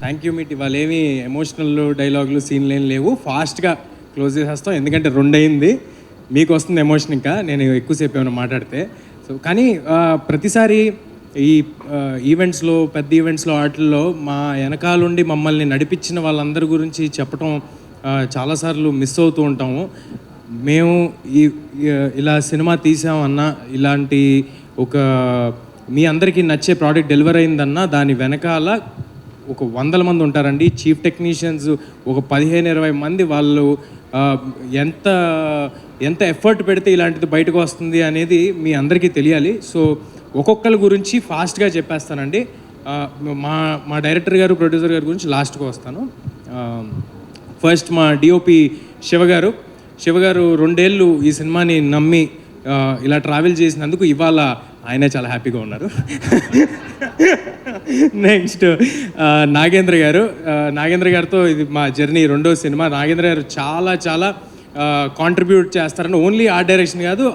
Thank you meet. ఇవాళ ఏమి emotional డైలాగులు సీన్లు ఏం లేవు, ఫాస్ట్గా క్లోజ్ చేసేస్తాం. ఎందుకంటే 2 అయింది, మీకు వస్తుంది ఎమోషన్. ఇంకా నేను ఎక్కువసేపు ఏమైనా మాట్లాడితే సో కానీ ప్రతిసారి ఈ ఈవెంట్స్లో, పెద్ద ఈవెంట్స్లో, వాటిల్లో మా వెనకాలండి మమ్మల్ని నడిపించిన వాళ్ళందరి గురించి చెప్పటం చాలాసార్లు మిస్ అవుతూ ఉంటాము. మేము ఇలా సినిమా తీసామన్నా, ఇలాంటి ఒక మీ అందరికీ నచ్చే ప్రోడక్ట్ డెలివర్ అయిందన్నా దాని వెనకాల ఒక 100 మంది ఉంటారండి. చీఫ్ టెక్నీషియన్స్ ఒక 15-20 మంది. వాళ్ళు ఎంత ఎంత ఎఫర్ట్ పెడితే ఇలాంటిది బయటకు వస్తుంది అనేది మీ అందరికీ తెలియాలి. సో ఒక్కొక్కరి గురించి ఫాస్ట్గా చెప్పేస్తానండి. మా డైరెక్టర్ గారు, ప్రొడ్యూసర్ గారి గురించి లాస్ట్గా వస్తాను. ఫస్ట్ మా డిఓపి శివగారు 2 ఏళ్ళు ఈ సినిమాని నమ్మి ఇలా ట్రావెల్ చేసినందుకు ఇవాళ ఆయనే చాలా హ్యాపీగా ఉన్నారు. నెక్స్ట్ నాగేంద్ర గారితో ఇది మా జర్నీ 2వ సినిమా. నాగేంద్ర గారు చాలా కాంట్రిబ్యూట్ చేస్తారని, ఓన్లీ ఆర్ట్ డైరెక్షన్ కాదు,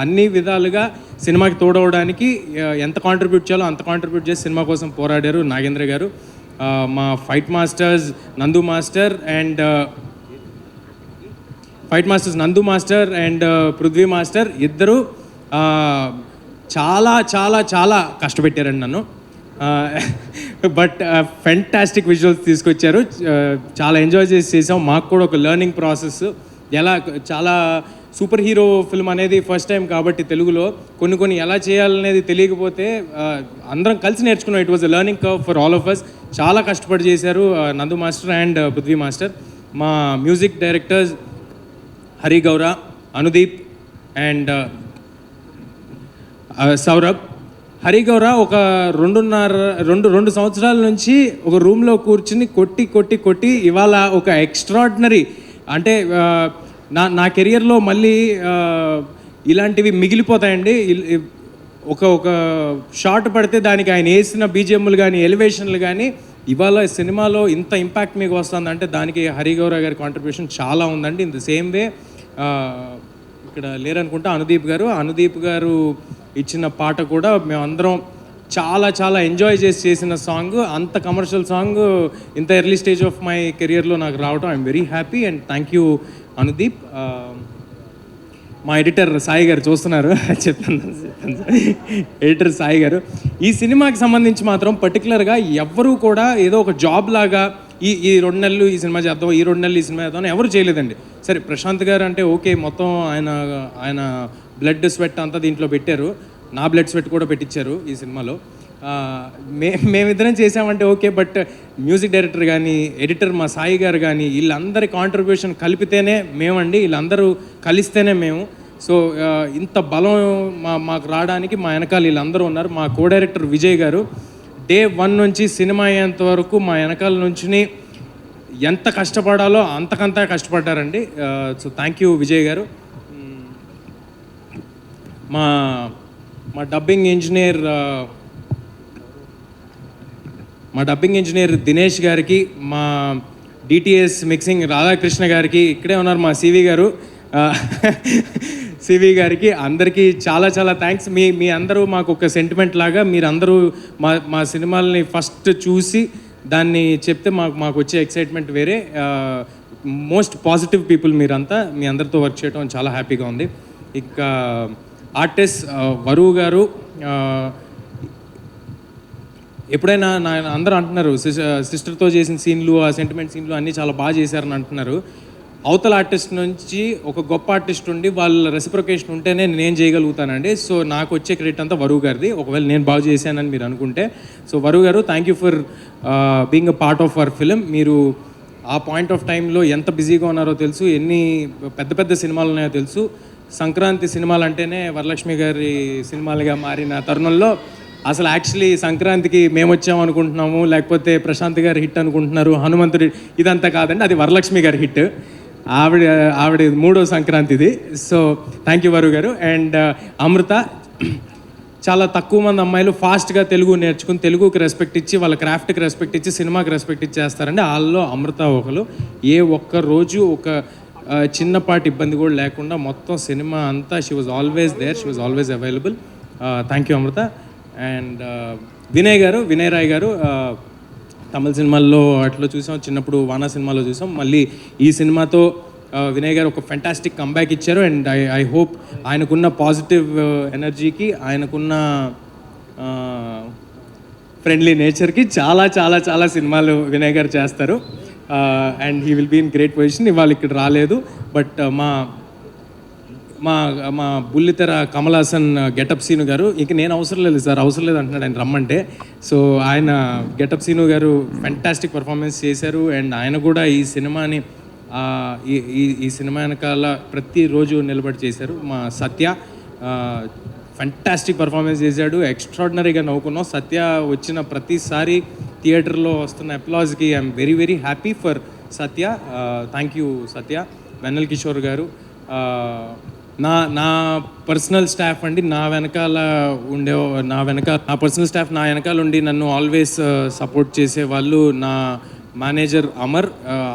అన్ని విధాలుగా సినిమాకి తోడవడానికి ఎంత కాంట్రిబ్యూట్ చేయాలో అంత కాంట్రిబ్యూట్ చేసి సినిమా కోసం పోరాడారు నాగేంద్ర గారు. మా ఫైట్ మాస్టర్స్ నందు మాస్టర్ అండ్ పృథ్వీ మాస్టర్ ఇద్దరు చాలా కష్టపెట్టారండి నన్ను. బట్ ఫెంటాస్టిక్ విజువల్స్ తీసుకొచ్చారు. చాలా ఎంజాయ్ చేసాం. మాకు కూడా ఒక లెర్నింగ్ ప్రాసెస్. చాలా సూపర్ హీరో ఫిల్మ్ అనేది ఫస్ట్ టైం కాబట్టి తెలుగులో కొన్ని ఎలా చేయాలనేది తెలియకపోతే అందరం కలిసి నేర్చుకున్నాం. It was a learning curve for all of us. చాలా కష్టపడి చేశారు Nandu master and Prithvi master. మా music directors Hari Gaura, Anudeep and Saurabh. Hari గౌర ఒక 2 సంవత్సరాల నుంచి ఒక రూమ్లో కూర్చుని కొట్టి ఇవాళ ఒక ఎక్స్ట్రాడినరీ, అంటే నా కెరియర్లో మళ్ళీ ఇలాంటివి మిగిలిపోతాయండి. ఒక షాట్ పడితే దానికి ఆయన వేసిన బీజిఎంలు కానీ, ఎలివేషన్లు కానీ, ఇవాళ సినిమాలో ఇంత ఇంపాక్ట్ మీకు వస్తుందంటే దానికి హరి గౌర గారి కాంట్రిబ్యూషన్ చాలా ఉందండి. ఇన్ ద సేమ్ వే ఇక్కడ లేరనుకుంటా అనుదీప్ గారు ఇచ్చిన పాట కూడా మేమందరం చాలా ఎంజాయ్ చేసిన సాంగ్. అంత కమర్షియల్ సాంగ్ ఇంత ఎర్లీ స్టేజ్ ఆఫ్ మై కెరియర్లో నాకు రావడం I'm very happy and thank you Anudeep. మా ఎడిటర్ సాయి గారు చూస్తున్నారు, చెప్తాను. ఎడిటర్ సాయి గారు ఈ సినిమాకి సంబంధించి మాత్రం పర్టికులర్గా ఎవ్వరూ కూడా ఏదో ఒక జాబ్ లాగా ఈ 2 నెలలు ఈ సినిమా చేద్దాం, ఈ 2 నెలలు ఈ సినిమా చేద్దాం ఎవరు చేయలేదండి. సరే, ప్రశాంత్ గారు అంటే ఓకే, మొత్తం ఆయన బ్లడ్ స్వెట్ అంతా దీంట్లో పెట్టారు. నా బ్లడ్ స్వెట్ కూడా పెట్టించారు ఈ సినిమాలో. మేమిద్దరం చేసామంటే ఓకే, బట్ మ్యూజిక్ డైరెక్టర్ కానీ, ఎడిటర్ మా సాయి గారు కానీ, వీళ్ళందరి కాంట్రిబ్యూషన్ కలిపితేనే మేమండి, వీళ్ళందరూ కలిస్తేనే మేము. సో ఇంత బలం మాకు రావడానికి మా వెనకాల వీళ్ళందరూ ఉన్నారు. మా కో డైరెక్టర్ విజయ్ గారు డే 1 నుంచి సినిమా అయ్యేంత వరకు మా వెనకాల నుంచి ఎంత కష్టపడాలో అంతకంతా కష్టపడ్డారండి. సో థ్యాంక్ యూ విజయ్ గారు. మా డబ్బింగ్ ఇంజనీర్ దినేష్ గారికి, మా డిటిఎస్ మిక్సింగ్ రాధాకృష్ణ గారికి, ఇక్కడే ఉన్నారు మా సివి గారికి, అందరికీ చాలా థ్యాంక్స్. మీ అందరూ మాకు ఒక సెంటిమెంట్ లాగా. మీరందరూ మా సినిమాలని ఫస్ట్ చూసి దాన్ని చెప్తే మాకు వచ్చే ఎక్సైట్మెంట్ వేరే. మోస్ట్ పాజిటివ్ పీపుల్ మీరంతా. మీ అందరితో వర్క్ చేయడం చాలా హ్యాపీగా ఉంది. ఇంకా ఆర్టిస్ట్ వరువు గారు, ఎప్పుడైనా అందరూ అంటున్నారు సిస్టర్తో చేసిన సీన్లు, ఆ సెంటిమెంట్ సీన్లు అన్నీ చాలా బాగా చేశారని అంటున్నారు. అవతల ఆర్టిస్ట్ నుంచి ఒక గొప్ప ఆర్టిస్ట్ ఉండి వాళ్ళ రెసిప్రొకేషన్ ఉంటేనే నేను చేయగలుగుతానండి. సో నాకు వచ్చే క్రెడిట్ అంతా వరువు గారిది, ఒకవేళ నేను బాగా చేశానని మీరు అనుకుంటే. సో వరువు గారు, thank you for being a part of our film. మీరు ఆ పాయింట్ ఆఫ్ టైంలో ఎంత బిజీగా ఉన్నారో తెలుసు, ఎన్ని పెద్ద సినిమాలు ఉన్నాయో తెలుసు. సంక్రాంతి సినిమాలు అంటేనే వరలక్ష్మి గారి సినిమాలుగా మారిన తరుణంలో అసలు యాక్చువల్లీ సంక్రాంతికి మేము వచ్చాము అనుకుంటున్నాము, లేకపోతే ప్రశాంత్ గారి హిట్ అనుకుంటున్నారు, హనుమంతుడి, ఇదంతా కాదండి, అది వరలక్ష్మి గారి హిట్. ఆవిడ 3వ సంక్రాంతిది. సో థ్యాంక్ యూ వరువు గారు. అండ్ అమృత, చాలా తక్కువ మంది అమ్మాయిలు ఫాస్ట్గా తెలుగు నేర్చుకుని తెలుగుకి రెస్పెక్ట్ ఇచ్చి, వాళ్ళ క్రాఫ్ట్కి రెస్పెక్ట్ ఇచ్చి, సినిమాకి రెస్పెక్ట్ ఇచ్చేస్తారండి. వాళ్ళలో అమృత ఒకరు. ఏ ఒక్క రోజు ఒక చిన్నపాటి ఇబ్బంది కూడా లేకుండా మొత్తం సినిమా అంతా she was always there, she was always available. Thank you Amrita. And Vinay Rai garu, Tamil సినిమాల్లో అట్లా చూసాం, చిన్నప్పుడు వానా సినిమాలో చూసాం. మళ్ళీ ఈ సినిమాతో వినయ్ గారు ఒక ఫెంటాస్టిక్ కంబ్యాక్ ఇచ్చారు. అండ్ ఐ హోప్ ఆయనకున్న పాజిటివ్ ఎనర్జీకి, ఆయనకున్న ఫ్రెండ్లీ నేచర్కి చాలా చాలా చాలా సినిమాలు వినయ్ గారు చేస్తారు. And he will be in great position. ఇవాళ ఇక్కడ రాలేదు, బట్ మా మా మా బుల్లితెర కమల్ హాసన్ గెటప్ సీను గారు, ఇంక నేను అవసరం లేదు సార్, అవసరం లేదు అంటున్నాడు ఆయన రమ్మంటే. సో ఆయన గెటప్ సీను గారు ఫెంటాస్టిక్ పర్ఫార్మెన్స్ చేశారు. అండ్ ఆయన కూడా ఈ సినిమాని ఈ సినిమా వెనకాల ప్రతిరోజు నిలబడి చేశారు. మా సత్య ఫెంటాస్టిక్ పర్ఫార్మెన్స్ చేశాడు, ఎక్స్ట్రాడినరీగా నవ్వుకున్నాం. సత్య వచ్చిన ప్రతిసారి థియేటర్లో వస్తున్న అప్లాజ్కి I'm very very happy for Satya. Thank you Satya. Vennela Kishore గారు, నా పర్సనల్ స్టాఫ్ అండి, నా పర్సనల్ స్టాఫ్ నా వెనకాల ఉండి నన్ను ఆల్వేస్ సపోర్ట్ చేసే వాళ్ళు. నా మేనేజర్ అమర్,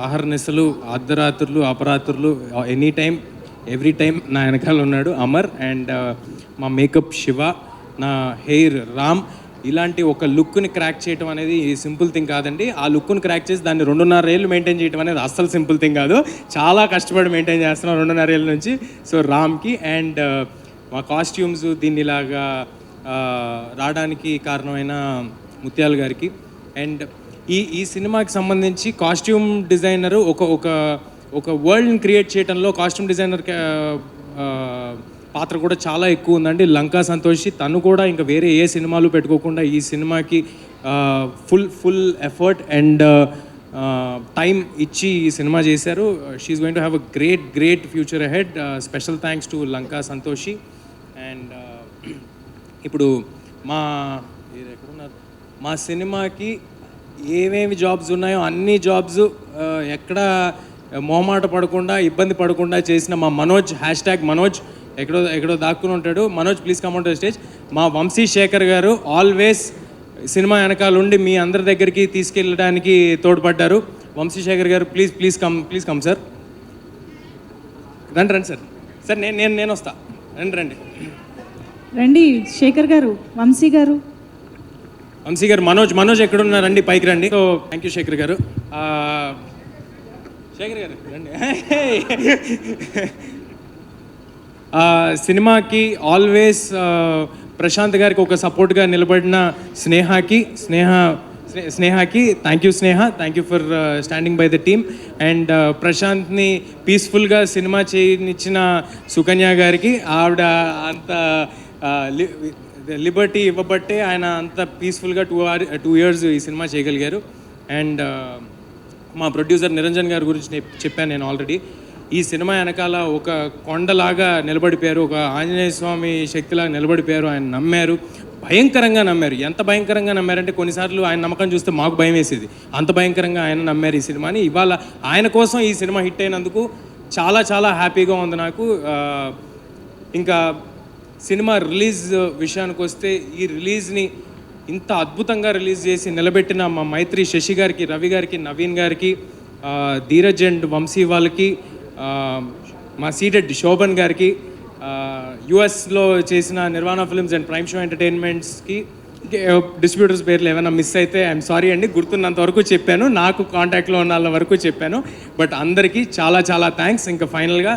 అహర్నిశలు, అర్ధరాత్రులు, అపరాత్రులు, ఎనీ టైం ఎవ్రీ టైం నా వెనకాల ఉన్నాడు అమర్. అండ్ మా మేకప్ శివ, నా హెయిర్ రామ్. ఇలాంటి ఒక లుక్ని క్రాక్ చేయడం అనేది సింపుల్ థింగ్ కాదండి. ఆ లుక్ని క్రాక్ చేసి దాన్ని 2.5 ఏళ్ళు మెయింటైన్ చేయడం అనేది అస్సలు సింపుల్ థింగ్ కాదు. చాలా కష్టపడి మెయింటైన్ చేస్తున్నాం 2.5 ఏళ్ళ నుంచి. సో రామ్కి అండ్ మా కాస్ట్యూమ్స్ దీన్ని ఇలాగా రావడానికి కారణమైన ముత్యాల గారికి. అండ్ ఈ సినిమాకి సంబంధించి కాస్ట్యూమ్ డిజైనరు ఒక వరల్డ్ని క్రియేట్ చేయడంలో కాస్ట్యూమ్ డిజైనర్ పాత్ర కూడా చాలా ఎక్కువ ఉందండి. లంకా సంతోషి, తను కూడా ఇంకా వేరే ఏ సినిమాలు పెట్టుకోకుండా ఈ సినిమాకి ఫుల్ ఎఫర్ట్ అండ్ టైం ఇచ్చి ఈ సినిమా చేశారు. She's going to have a great future ahead. Special thanks to Lanka Santoshi. And ఇప్పుడు మా సినిమాకి ఏమేమి జాబ్స్ ఉన్నాయో అన్ని జాబ్స్ ఎక్కడ మొహమాట పడకుండా, ఇబ్బంది పడకుండా చేసిన మా మనోజ్, #మనోజ్ ఎక్కడో దాక్కుని ఉంటాడు. Manoj please come on to the stage. మా వంశీ శేఖర్ గారు ఆల్వేస్ సినిమా వెనకాల ఉండి మీ అందరి దగ్గరికి తీసుకెళ్ళడానికి తోడ్పడ్డారు. వంశీ శేఖర్ గారు ప్లీజ్ కమ్ సార్. రండి సార్ నేను వస్తా. రండి శేఖర్ గారు, వంశీ గారు. మనోజ్ ఎక్కడున్నారండి? పైకి రండి. సో థ్యాంక్ యూ శేఖర్ గారు. శేఖర్ గారు రండి. సినిమాకి ఆల్వేస్ ప్రశాంత్ గారికి ఒక సపోర్ట్గా నిలబడిన స్నేహకి thank you Sneha. Thank you for standing by the team. And ప్రశాంత్ని పీస్ఫుల్గా సినిమా చేయనిచ్చిన సుకన్య గారికి, ఆవిడ అంత లిబర్టీ ఇవ్వబట్టే ఆయన అంత పీస్ఫుల్గా 2 years ఈ సినిమా చేయగలిగారు. అండ్ మా ప్రొడ్యూసర్ నిరంజన్ గారి గురించి చెప్పాను నేను ఆల్రెడీ. ఈ సినిమా వెనకాల ఒక కొండలాగా నిలబడిపోయారు, ఒక ఆంజనేయ స్వామి శక్తిలాగా నిలబడిపోయారు. ఆయన నమ్మారు, భయంకరంగా నమ్మారు. ఎంత భయంకరంగా నమ్మారంటే కొన్నిసార్లు ఆయన నమ్మకం చూస్తే మాకు భయం వేసేది. అంత భయంకరంగా ఆయన నమ్మారు ఈ సినిమాని. ఇవాళ ఆయన కోసం ఈ సినిమా హిట్ అయినందుకు చాలా చాలా హ్యాపీగా ఉంది నాకు. ఇంకా సినిమా రిలీజ్ విషయానికి వస్తే, ఈ రిలీజ్ని ఇంత అద్భుతంగా రిలీజ్ చేసి నిలబెట్టిన మా మైత్రి శశి గారికి, రవి గారికి, నవీన్ గారికి, ధీరజ్ అండ్ వంశీ వాళ్ళకి, మా సీటెడ్ శోభన్ గారికి, యుఎస్లో చేసిన Nirvana films and prime show ఎంటర్టైన్మెంట్స్కి, డిస్ట్రిబ్యూటర్స్ పేర్లు ఏమైనా మిస్ అయితే ఐఎమ్ సారీ అండి. గుర్తున్నంత వరకు చెప్పాను, నాకు కాంటాక్ట్లో ఉన్న వాళ్ళ వరకు చెప్పాను. బట్ అందరికీ చాలా చాలా థ్యాంక్స్. ఇంకా ఫైనల్గా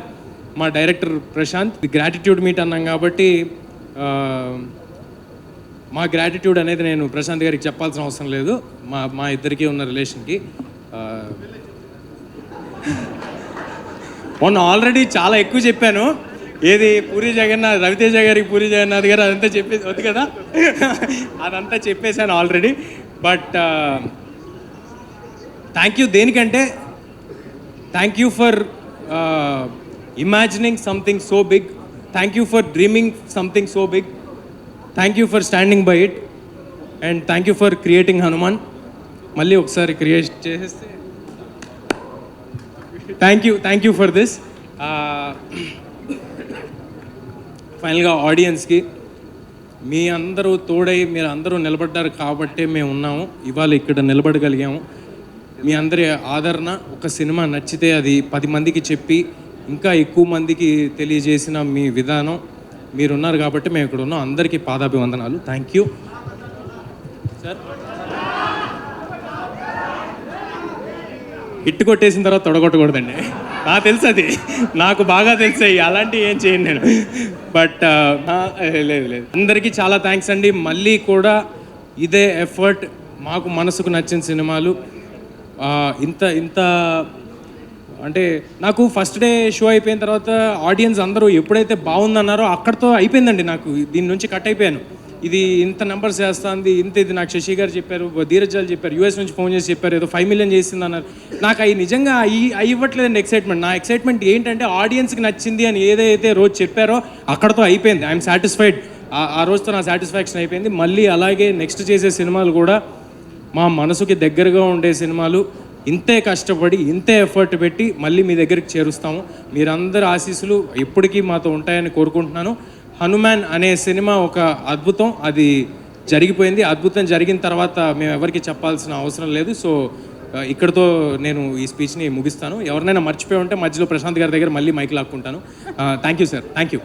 మా డైరెక్టర్ ప్రశాంత్, గ్రాటిట్యూడ్ మీట్ అన్నాం కాబట్టి మా గ్రాటిట్యూడ్ అనేది నేను ప్రశాంత్ గారికి చెప్పాల్సిన అవసరం లేదు. మా ఇద్దరికీ ఉన్న రిలేషన్కి. మొన్న ఆల్రెడీ చాలా ఎక్కువ చెప్పాను. ఏది పూరి జగన్నాథ్, రవితేజ గారికి పూరి జగన్నాథ్ గారు అదంతా చెప్పేసి వద్దు కదా, అదంతా చెప్పేశాను ఆల్రెడీ. బట్ థ్యాంక్ యూ దేనికంటే, thank you for imagining something so big. Thank you for dreaming something so big. Thank you for standing by it. And thank you for creating Hanuman. Malli okkasari create cheste. Thank you for this. Final ga audience ki మీ అందరూ తోడై మీరు అందరూ నిలబడ్డారు కాబట్టే మేము ఉన్నాము, ఇవాళ ఇక్కడ నిలబడగలిగాము. మీ అందరి ఆదరణ, ఒక సినిమా నచ్చితే అది 10 మందికి చెప్పి ఇంకా ఎక్కువ మందికి తెలియజేసిన మీ విధానం, మీరున్నారు కాబట్టి మేము ఇక్కడ ఉన్నాం. అందరికీ పాదాభివందనాలు. Thank you sir. హిట్ కొట్టేసిన తర్వాత తొడగొట్టకూడదండి. నాకు తెలుసు, అది నాకు బాగా తెలుసు. అలాంటివి ఏం చేయను నేను. బట్ లేదు లేదు, అందరికీ చాలా థ్యాంక్స్ అండి. మళ్ళీ కూడా ఇదే ఎఫర్ట్, మాకు మనసుకు నచ్చిన సినిమాలు ఇంత ఇంత అంటే నాకు ఫస్ట్ డే షో అయిపోయిన తర్వాత ఆడియన్స్ అందరూ ఎప్పుడైతే బాగుందన్నారో అక్కడితో అయిపోయిందండి. నాకు దీని నుంచి కట్ అయిపోయాను. ఇది ఇంత నెంబర్స్ చేస్తుంది, ఇంత ఇది నాకు శశి గారు చెప్పారు, ధీరజాలు చెప్పారు, యూఎస్ నుంచి ఫోన్ చేసి చెప్పారు, ఏదో 5 million చేసింది అన్నారు. నాకు అవి నిజంగా అవి ఇవ్వట్లేదండి ఎక్సైట్మెంట్. నా ఎక్సైట్మెంట్ ఏంటంటే ఆడియన్స్కి నచ్చింది అని ఏదైతే రోజు చెప్పారో అక్కడతో అయిపోయింది. I'm satisfied. ఆ రోజుతో నా సాటిస్ఫాక్షన్ అయిపోయింది. మళ్ళీ అలాగే నెక్స్ట్ చేసే సినిమాలు కూడా మా మనసుకి దగ్గరగా ఉండే సినిమాలు, ఇంతే కష్టపడి ఇంతే ఎఫర్ట్ పెట్టి మళ్ళీ మీ దగ్గరికి చేరుస్తాము. మీరందరి ఆశీస్సులు ఎప్పటికీ మాతో ఉంటాయని కోరుకుంటున్నాను. హనుమాన్ అనే సినిమా ఒక అద్భుతం, అది జరిగిపోయింది. అద్భుతం జరిగిన తర్వాత మేము ఎవరికి చెప్పాల్సిన అవసరం లేదు. సో ఇక్కడతో నేను ఈ స్పీచ్ని ముగిస్తాను. ఎవరినైనా మర్చిపోయి ఉంటే మధ్యలో ప్రశాంత్ గారి దగ్గర మళ్ళీ మైక్ లాక్కుంటాను. Thank you sir, thank you.